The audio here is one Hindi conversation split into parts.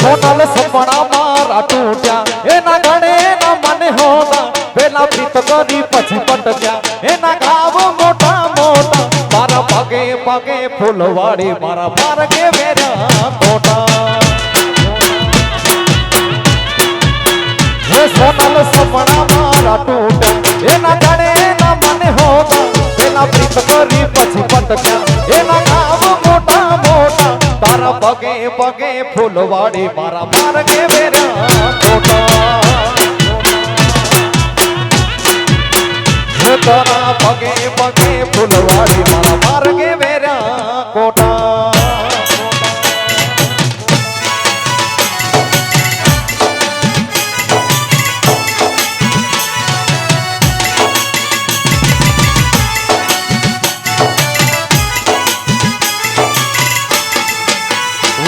सोनल सपना मारा टूटा एना गणे ना मन होता पेला प्रीत करी पछी पट गया एना घाव मोटा मोटा मारा पगे पगे फूलवाड़ी मारा मार के मेरा कोटा सोनल सपना मारा टूटा एना गणे ना मन होता पेला प्रीत करी पछी पट गया एना घाव मोटा मोटा तारा पगे पगे फूलवाड़ी मारा मार के मेरा कोटा तारा पगे पगे फूलवाड़ी मारा मार के मेरा कोटा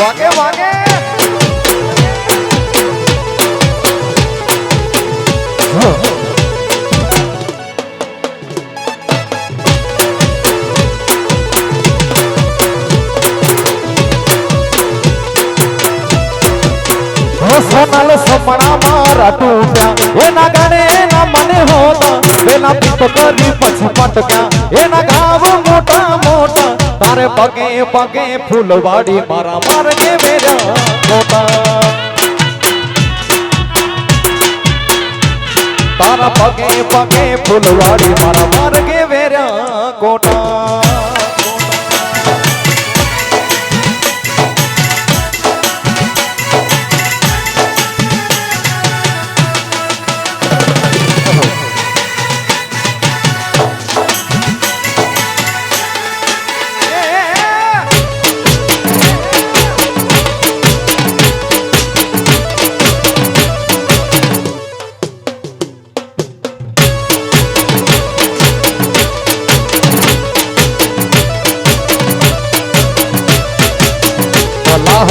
वागे वागे सोनल सपना मारा टूटा एना गणे ना मन होता बेला पीत करी पछ पट गया एना घाव मोटा मोटा तारे पगे पगे फूलवाड़ी मारा मार के मेरा कोटा तारा पगे पगे फूलवाड़ी मारा मार के मेरा कोटा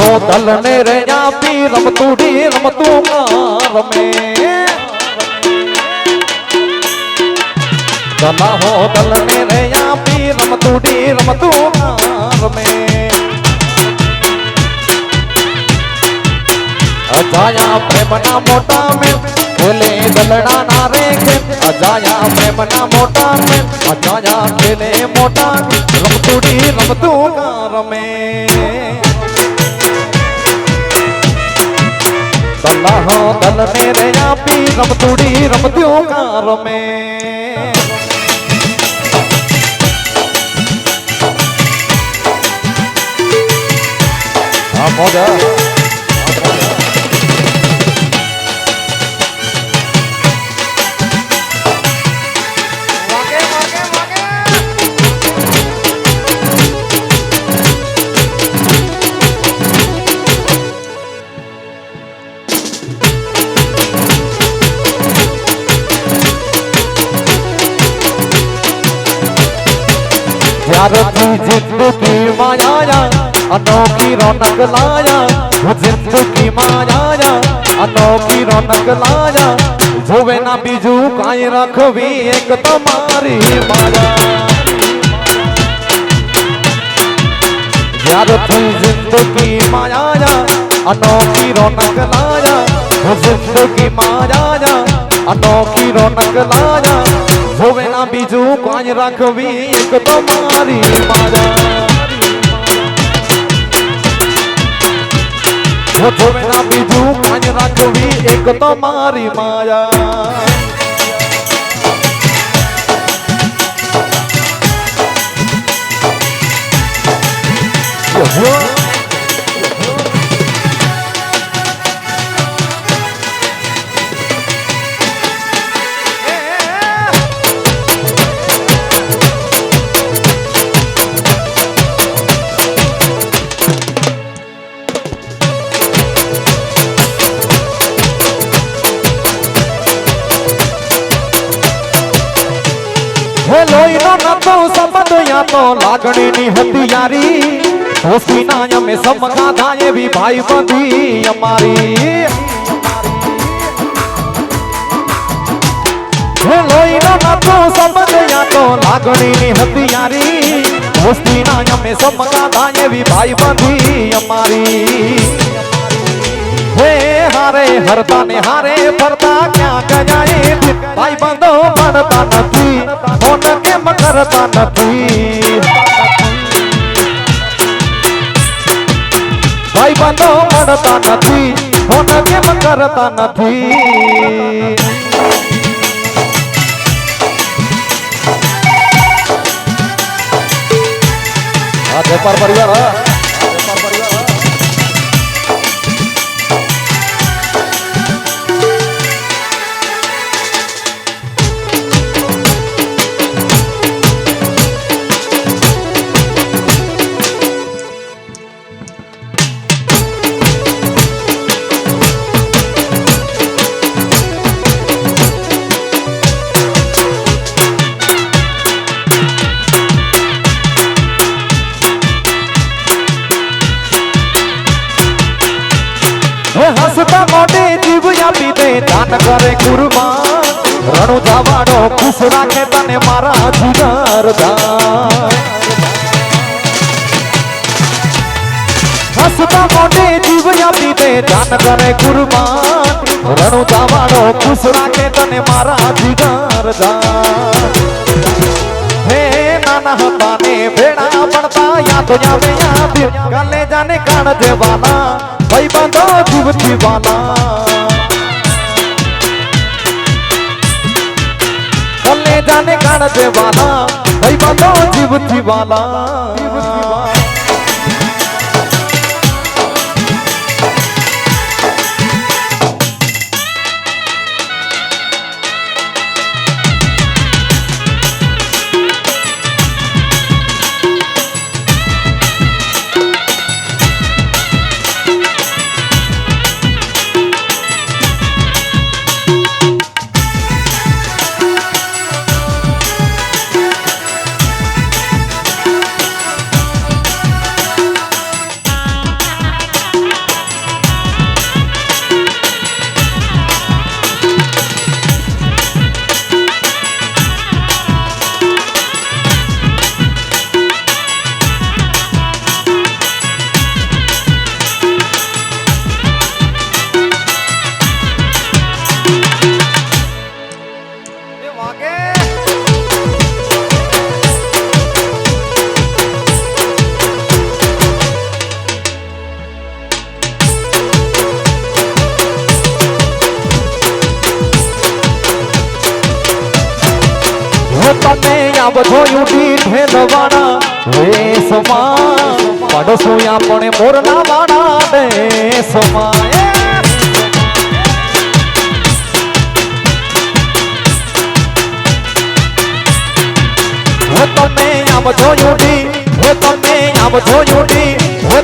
हो दल ने रे या पी रमतूड़ी रमतू मार में दला हो दल ने रे या पी रमतूड़ी रमतू मार में अजाया प्रेमना मोटा में खेले दलड़ा ना रे के अजाया प्रेमना मोटा में अजाया खेले मोटा रमतूड़ी रमतू मार में दला हो दल ने रे या पी रमतूड़ी रमत्यों कार में हाँ मौजा जिंदगी माया अनोखी रौनक लाया जिंदगी माया अनोखी रौनक लाया जोवे ना बीजू काई रखवी एक तुम्हारी माया यार थी जिंदगी माया अनोखी रौनक लाया जिंदगी माया अनोखी रौनक लाया जोवे ना बीजू काई रखवी एक तुम्हारी माया जोवे ना बीजू काई रखवी एक तुम्हारी माया लोईनो न तो संबंध या तो लागणी नी हथियारी दोस्ती ना में समगा धाये भी भाई बंधी हमारी लोईनो न तो संबंध या तो लागणी नी हथियारी दोस्ती ना में समगा धाये भी भाई बंधी हमारी सारे हरता ने हारे फरता क्या गजाए भाई बंदो बनता नहीं होन के मकरता नहीं भाई बंदो बनता नहीं होन के मकरता नहीं आगे पर परिवार हसता मोटे जीव या पीते दान करे कुर्बान रणु जावाड़ो खुश राखे तने मारा जिगर दान हसता मोटे जीव या पीते दान करे कुर्बान रणु जावाड़ो खुश राखे तने मारा जिगर दान हे नाना हता ने भेड़ा पड़ता या तो यावे याद गले जाने कान देवाना भाई बंदो जीव दीवाना गले जाने कान देवाना भाई बंदो जीव दीवाना तने या बधोયું ઢેલવાના વેસમાં પડસોયા પણ મોરના વાળા દેશમાં તમે આમ જોયું તમે આમ જોયું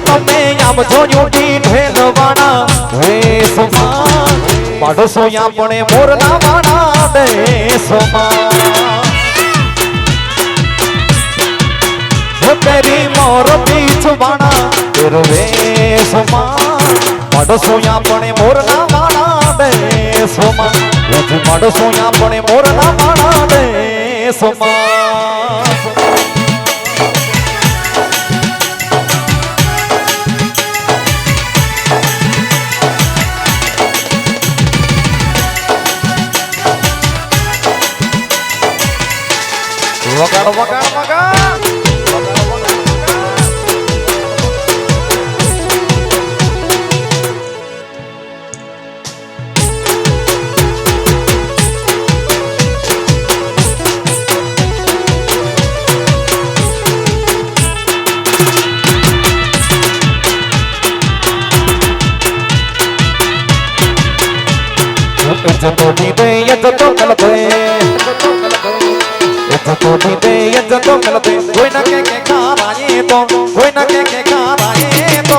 તમે આમ જોયું ઢેલવાના વેસમાં પડસોયા પણ મોરના વાળા દેશમાં तेरी मोर पीछवाना तेरे वेशमा मडसोया पणे मोरना वाला देशमा यदि मडसोया पणे मोरना वाला देशमा वगाड़ वगाड़ वगाड़ तो दीदे ये तो मिलते तो दीदे ये तो मिलते कोई ना के खाना ये तो कोई ना के खाना ये तो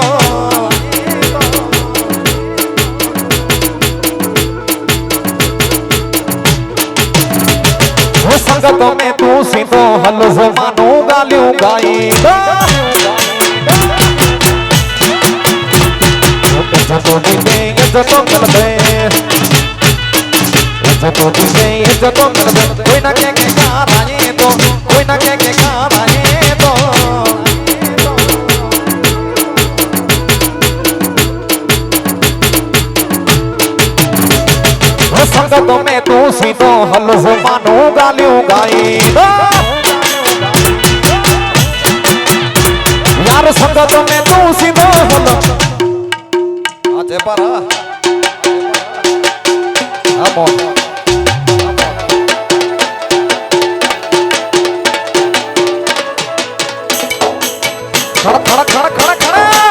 वो संगत में तू सीधो हल जमानो गालियों गाई तो दीदे ये तो मिलते तो तुझे ये तो मिलते कोई ना के खाना ये तो कोई ना के खाना ये तो संगत में तू सीधो हल ज़मानो गालियों गाई यार संगत में तू सीधो हल आजे पारा खड़ा खड़ा खड़ा खड़ा खड़ा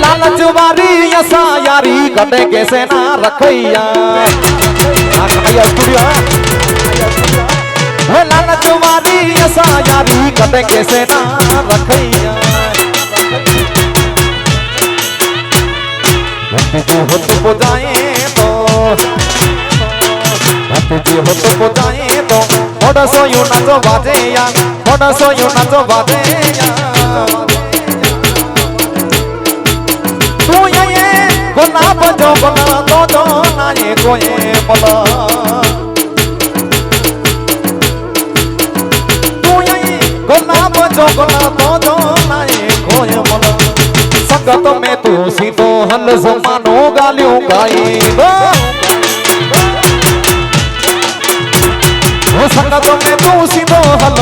लालचवारी ऐसा यारी कटे कैसे ना रखैया स्टूडियो लालचवारी ऐसा यारी कटे कैसे ना रखैया जी हो तो जाए तो जी हो तो जाए तो थोड़ा सो यूं ना तो बाजे या थोड़ा सो यूं ना तो बाजे या गुलाब जो बना तो जो ना ये कोई बोला तू यही गुलाब जो बना तो जो ना ये कोई बोला संगत में तू सीधो हल ज़मानो गालियों गाई वो संगत में तू सीधो हल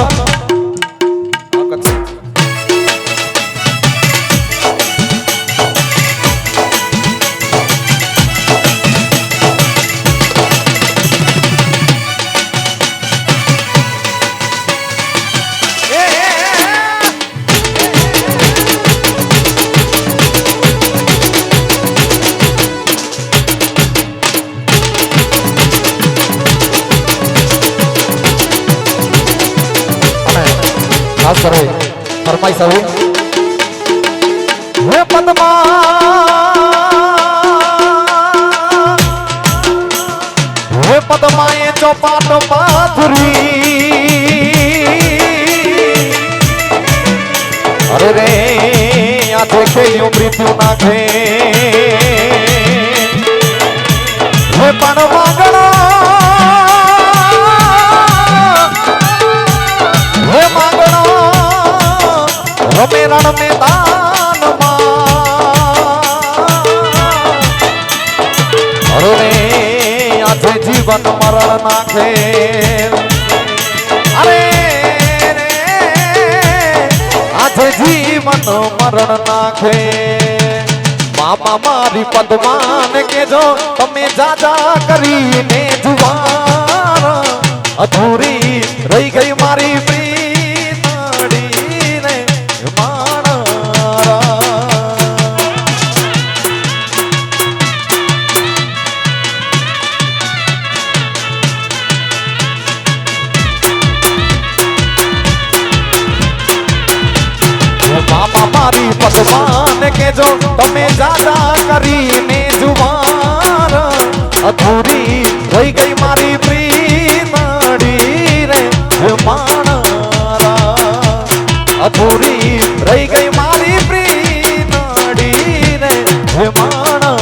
खास करो फरमाई सब हे पद्मा हे पद्माए चौपाट पाथुरी अरे रे या देखे यूं मृत्यु ना खे हे पणवागणा हे मागणा रमे रण मैदान अरे आज जीवन मरण नाखे अरे रे आज जीवन मरण नाखे मामा मारी पद्मान के जो तमे जाजा करी ने जुवार अधूरी रही गई मारी मामा मारी पद्मान के जो तमे ज्यादा करी ने जुबान अधूरी रही गई मारी प्रीतड़ी रे मानारा अधूरी रही गई मारी प्रीतड़ी रे माना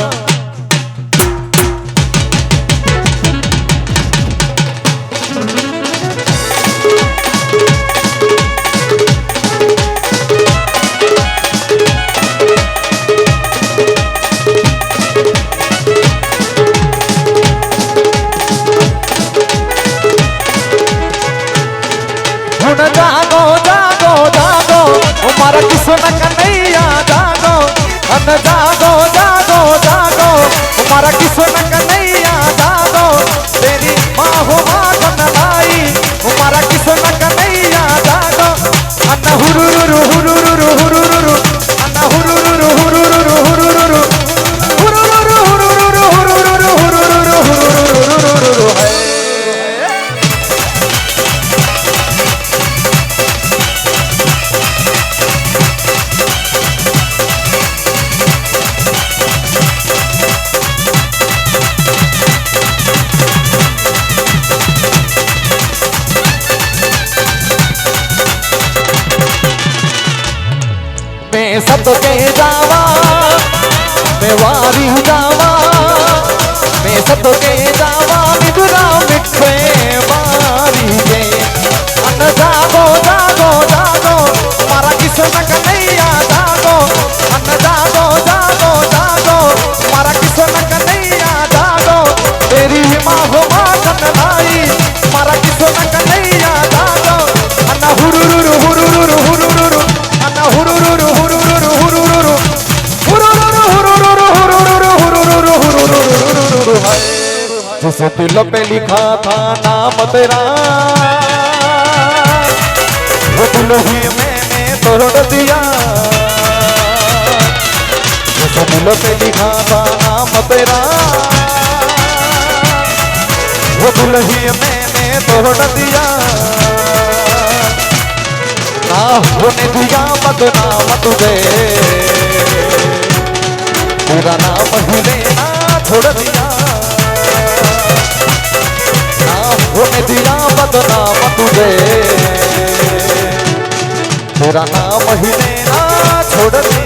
जागो जागो जागो हमारा किस्मत कन्हैया जागो अन जागो जागो जागो हमारा किस्मत कन्हैया जागो तेरी माँ हो माँ कन्हलाई हमारा किस्मत कन्हैया जागो अन हुरुरुरु हुरुरुरु हुरुरुरु अन हुरुरुरु हुरुरुरु हुरुरुरु हुरुरुरु हुरुरुरु हुरुरुरु हुरुरुरु हुरुरुरु है सत के जावा मैं वारी जावा मैं सत के जावा निगरा मिठे मारी के अन जागो जागो जागो मारा किस्म कन्हैया जागो अन जागो जागो जागो मारा किस्म कन्हैया जागो तेरी माँ हो माँ कन्हैया मारा किस्म कन्हैया जागो अन हुरुरुरु हुरुरुरु हुरुरुरु अन हुरुरुरु हुरुरुरु हुरुरुरु हुरुरुरु हुरुरुरु हुरुरुरु हुरुरुरु हुरुरुरु जिस दिल पे लिखा था नाम तेरा वो दिल ही मैंने तोड़ दिया जिस दिल पे लिखा था नाम तेरा वो दिल ही मैंने तोड़ दिया ना होने दिया बदनाम तुझे तेरा नाम ही लेना छोड़ दिया ना होने दिया बदनाम तुझे तेरा नाम ही लेना छोड़ दिया